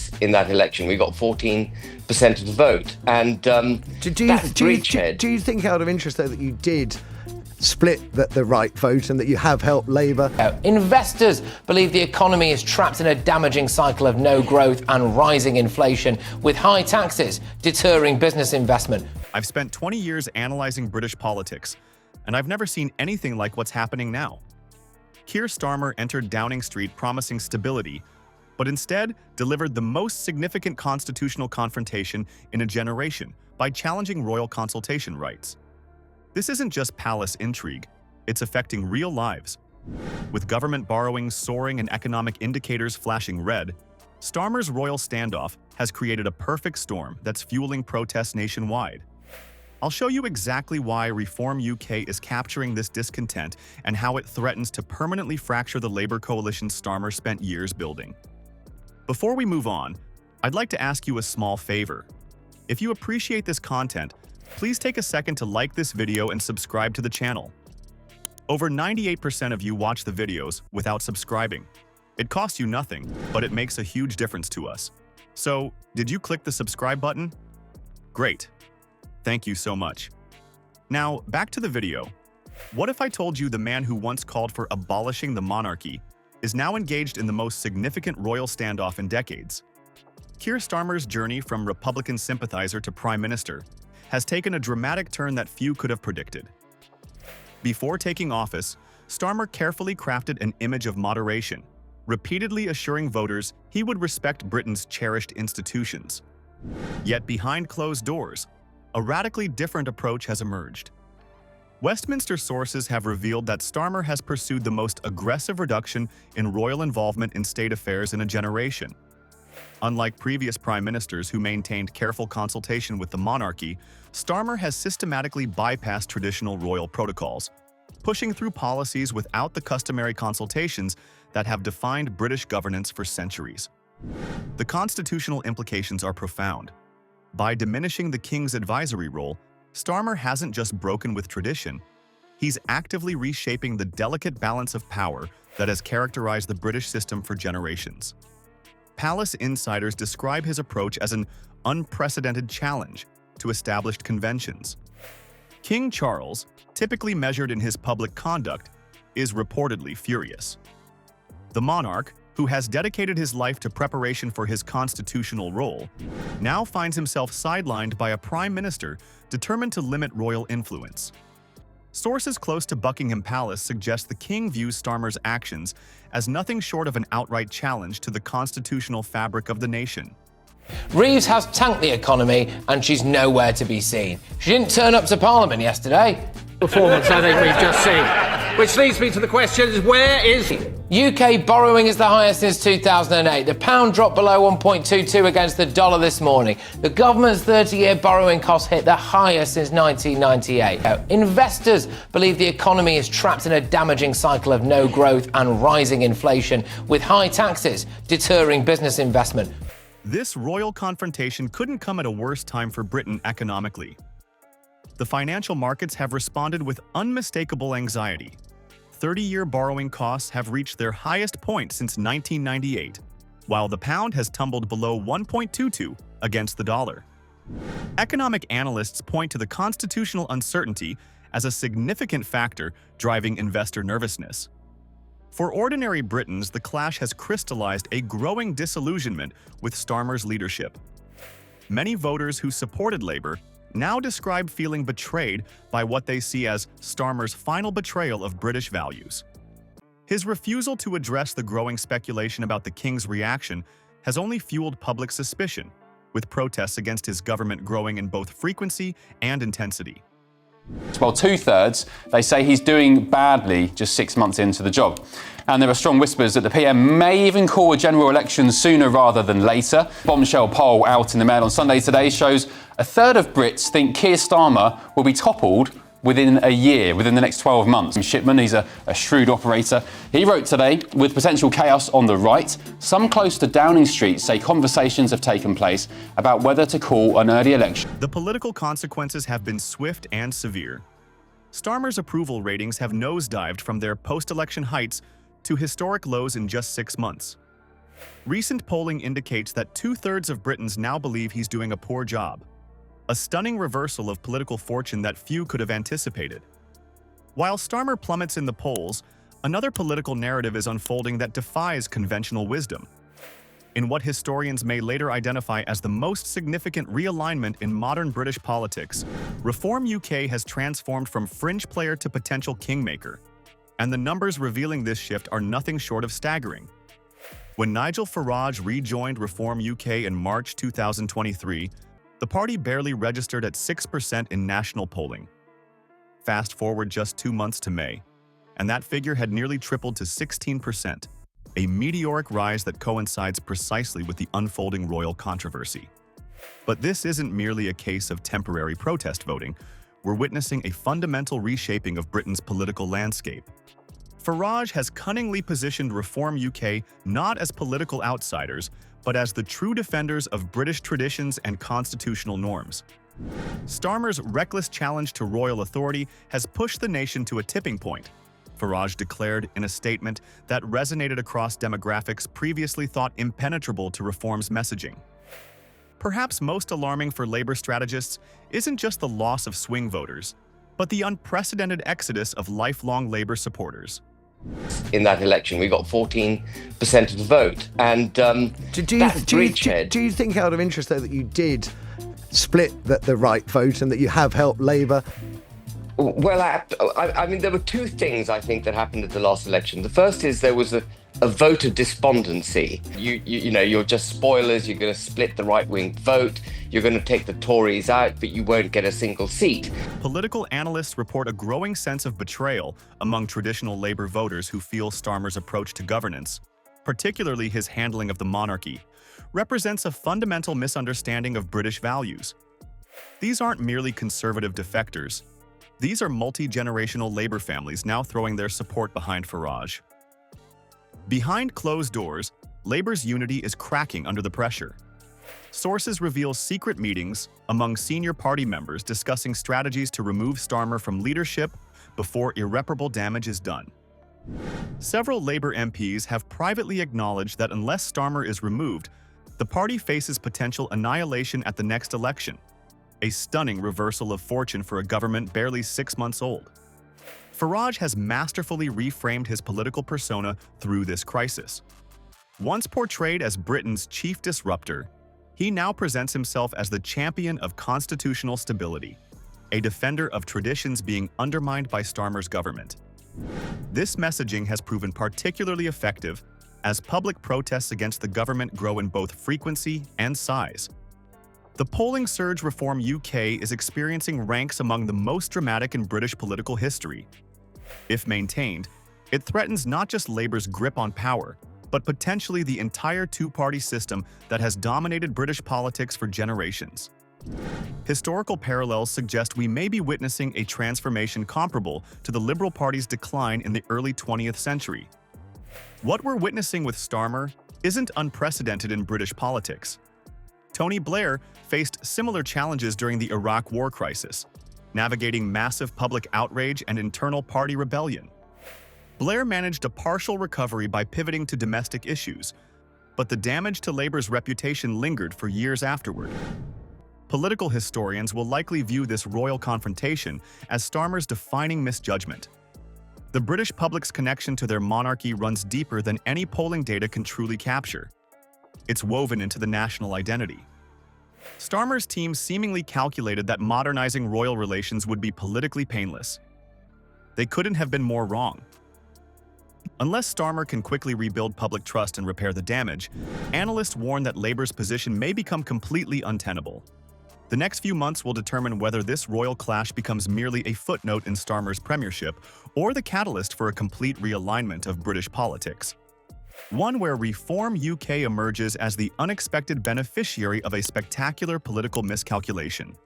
Tories in that election. We got 14% of the vote. And do you think, out of interest, though, that you did split the right vote and that you have helped Labour? Investors believe the economy is trapped in a damaging cycle of no growth and rising inflation, with high taxes deterring business investment. I've spent 20 years analysing British politics, and I've never seen anything like what's happening now. Keir Starmer entered Downing Street promising stability, but instead delivered the most significant constitutional confrontation in a generation by challenging royal consultation rights. This isn't just palace intrigue, it's affecting real lives. With government borrowing soaring and economic indicators flashing red, Starmer's royal standoff has created a perfect storm that's fueling protests nationwide. I'll show you exactly why Reform UK is capturing this discontent and how it threatens to permanently fracture the Labour coalition Starmer spent years building. Before we move on, I'd like to ask you a small favor. If you appreciate this content, please take a second to like this video and subscribe to the channel. Over 98% of you watch the videos without subscribing. It costs you nothing, but it makes a huge difference to us. So, did you click the subscribe button? Great. Thank you so much. Now, back to the video. What if I told you the man who once called for abolishing the monarchy is now engaged in the most significant royal standoff in decades? Keir Starmer's journey from Republican sympathizer to Prime Minister has taken a dramatic turn that few could have predicted. Before taking office, Starmer carefully crafted an image of moderation, repeatedly assuring voters he would respect Britain's cherished institutions. Yet behind closed doors, a radically different approach has emerged. Westminster sources have revealed that Starmer has pursued the most aggressive reduction in royal involvement in state affairs in a generation. Unlike previous prime ministers who maintained careful consultation with the monarchy, Starmer has systematically bypassed traditional royal protocols, pushing through policies without the customary consultations that have defined British governance for centuries. The constitutional implications are profound. By diminishing the king's advisory role, Starmer hasn't just broken with tradition, he's actively reshaping the delicate balance of power that has characterized the British system for generations. Palace insiders describe his approach as an unprecedented challenge to established conventions. King Charles, typically measured in his public conduct, is reportedly furious. The monarch, who has dedicated his life to preparation for his constitutional role, now finds himself sidelined by a prime minister determined to limit royal influence. Sources close to Buckingham Palace suggest the king views Starmer's actions as nothing short of an outright challenge to the constitutional fabric of the nation. Reeves has tanked the economy and she's nowhere to be seen. She didn't turn up to Parliament yesterday. Performance, I think we've just seen. Which leads me to the question, where is he? UK borrowing is the highest since 2008. The pound dropped below 1.22 against the dollar this morning. The government's 30-year borrowing cost hit the highest since 1998. Investors believe the economy is trapped in a damaging cycle of no growth and rising inflation, with high taxes deterring business investment. This royal confrontation couldn't come at a worse time for Britain economically. The financial markets have responded with unmistakable anxiety. 30-year borrowing costs have reached their highest point since 1998, while the pound has tumbled below 1.22 against the dollar. Economic analysts point to the constitutional uncertainty as a significant factor driving investor nervousness. For ordinary Britons, the clash has crystallized a growing disillusionment with Starmer's leadership. Many voters who supported Labour now describe feeling betrayed by what they see as Starmer's final betrayal of British values. His refusal to address the growing speculation about the king's reaction has only fueled public suspicion, with protests against his government growing in both frequency and intensity. Well, two-thirds, they say he's doing badly just 6 months into the job. And there are strong whispers that the PM may even call a general election sooner rather than later. Bombshell poll out in the Mail on Sunday today shows a third of Brits think Keir Starmer will be toppled within a year, within the next 12 months. Shipman, he's a shrewd operator. He wrote today, with potential chaos on the right, some close to Downing Street say conversations have taken place about whether to call an early election. The political consequences have been swift and severe. Starmer's approval ratings have nosedived from their post-election heights to historic lows in just 6 months. Recent polling indicates that 2/3 of Britons now believe he's doing a poor job, a stunning reversal of political fortune that few could have anticipated. While Starmer plummets in the polls, another political narrative is unfolding that defies conventional wisdom. In what historians may later identify as the most significant realignment in modern British politics, Reform UK has transformed from fringe player to potential kingmaker, and the numbers revealing this shift are nothing short of staggering. When Nigel Farage rejoined Reform UK in March 2023, the party barely registered at 6% in national polling. Fast forward just 2 months to May, and that figure had nearly tripled to 16%, a meteoric rise that coincides precisely with the unfolding royal controversy. But this isn't merely a case of temporary protest voting. We're witnessing a fundamental reshaping of Britain's political landscape. Farage has cunningly positioned Reform UK not as political outsiders, but as the true defenders of British traditions and constitutional norms. Starmer's reckless challenge to royal authority has pushed the nation to a tipping point, Farage declared in a statement that resonated across demographics previously thought impenetrable to Reform's messaging. Perhaps most alarming for Labour strategists isn't just the loss of swing voters, but the unprecedented exodus of lifelong Labour supporters. In that election, we got 14% of the vote, and do you think, out of interest, though, that you did split the right vote and that you have helped Labour? Well, I mean, there were two things I think that happened at the last election. The first is there was a vote of despondency. You know, you're just spoilers. You're going to split the right-wing vote. You're going to take the Tories out, but you won't get a single seat. Political analysts report a growing sense of betrayal among traditional Labour voters who feel Starmer's approach to governance, particularly his handling of the monarchy, represents a fundamental misunderstanding of British values. These aren't merely conservative defectors. These are multi-generational Labour families now throwing their support behind Farage. Behind closed doors, Labour's unity is cracking under the pressure. Sources reveal secret meetings among senior party members discussing strategies to remove Starmer from leadership before irreparable damage is done. Several Labour MPs have privately acknowledged that unless Starmer is removed, the party faces potential annihilation at the next election, a stunning reversal of fortune for a government barely 6 months old. Farage has masterfully reframed his political persona through this crisis. Once portrayed as Britain's chief disruptor, he now presents himself as the champion of constitutional stability, a defender of traditions being undermined by Starmer's government. This messaging has proven particularly effective as public protests against the government grow in both frequency and size. The polling surge Reform UK is experiencing ranks among the most dramatic in British political history. If maintained, it threatens not just Labour's grip on power, but potentially the entire two-party system that has dominated British politics for generations. Historical parallels suggest we may be witnessing a transformation comparable to the Liberal Party's decline in the early 20th century. What we're witnessing with Starmer isn't unprecedented in British politics. Tony Blair faced similar challenges during the Iraq War crisis, navigating massive public outrage and internal party rebellion. Blair managed a partial recovery by pivoting to domestic issues, but the damage to Labour's reputation lingered for years afterward. Political historians will likely view this royal confrontation as Starmer's defining misjudgment. The British public's connection to their monarchy runs deeper than any polling data can truly capture. It's woven into the national identity. Starmer's team seemingly calculated that modernizing royal relations would be politically painless. They couldn't have been more wrong. Unless Starmer can quickly rebuild public trust and repair the damage, analysts warn that Labour's position may become completely untenable. The next few months will determine whether this royal clash becomes merely a footnote in Starmer's premiership or the catalyst for a complete realignment of British politics. One where Reform UK emerges as the unexpected beneficiary of a spectacular political miscalculation.